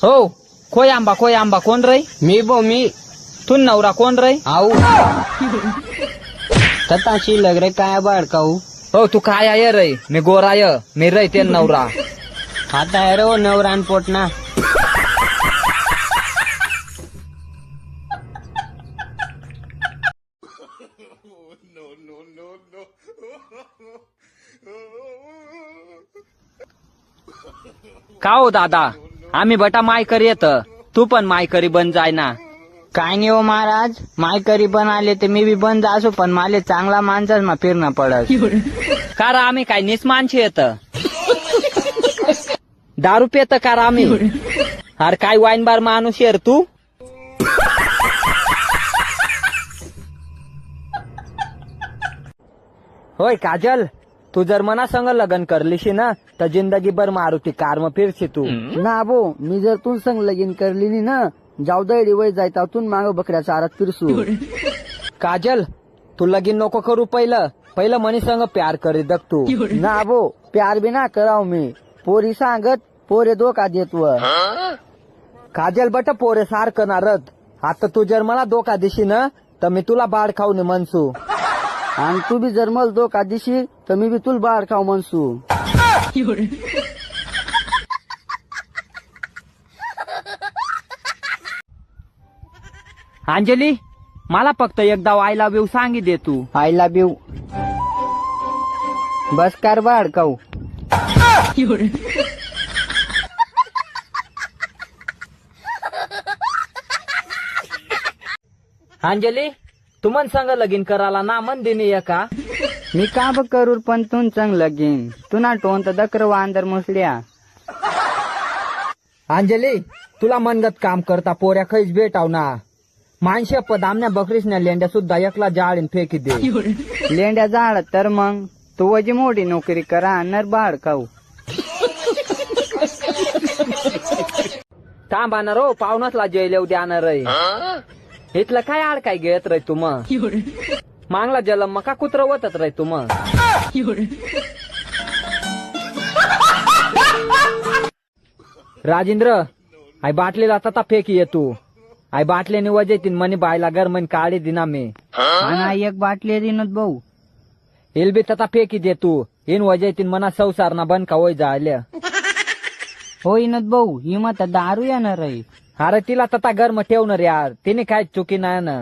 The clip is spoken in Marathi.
हो खोय आंबा कोण रे? मी तू नवरा कोण रे? आऊ तताशी लग रे काय बाळकाऊ. हो तू काय आहे रे? मी गोराय, मी रे ते नवरा. आता आहे रे नवरान पोटना. का हो दादा, आम्ही बटा मायकरी येत, तू पण मायकरी बन जाय ना. काय नाही हो महाराज, मायकरी पण आले तर मी बी बंद असो, पण माले चांगला माणसाच मा फिरणं पडत. कार आम्ही काय निस माणशी येत, दारू पेत कार आम्ही. अरे काय वाईन बार माणूस येर तू. होय काजल, तू जर मना संग लग्न करलीशी ना तर जिंदगी भर मारुती कार म फिरशी तू. ना बो, मी जर तू संग लगीन करली नी ना, जाऊ दैडी वय जायता तून माग बकऱ्या चारात फिरसू. काजल, तू लगीन नको करू, पहिलं मनी संग प्यार करी दग तू. ना बो, प्यार बी ना कराव मी, पोरी सांगत पोरे धोका देतव. काजल बट पोरे सारखं नारद. आता तू जर मला धोका दिशी ना तर मी तुला बाळ खाऊन म्हणसू. आणि तू बी जर मला धोका दिशी तर मी बी तुला बाळ खाऊ म्हणसू. अंजली, मला फक्त एकदा आय लव्ह यू सांगी दे तू. I love you. बस कर बाळ खाऊ. अंजली, तू मन संग लगीन करायला ना मन देणी का? मी का ब करू पण तू चांग लगीन, तू ना टोन तर दकर वांदर मुसल्या. अंजली, तुला मनगत काम करता पोऱ्या खैच भेटाव ना. माणशे पदामण्या बकरीसण्या लेंड्या सुद्धा एकला जाळीन फेकी दे. लेंड्या जाळ तर मग तू वजी मोठी नोकरी करा नर बाळ खाऊ. थांबाणार हो, पाहुणसला जेल द्याणार रे. इथलं काय आड काय घेत रे तुम. मांगला जलम मका कुत्र वतत रे तुम. राजेंद्र, आई बाटलीला तता फेकी ये तू. आई बाटलीने वजेतीन मनी बायला गरमन काढी दिना मी. आणि एक बाटली दिनत भाऊ. इल बी तता फेकी दे तू. इन वजेतीन मना संसार ना बन का वय जायल्या. हो इनत भाऊ, ही मत दारू येणार आहे. अरे तिला तता गरम ठेवणार यार, तिने काय चुकी नाही ना.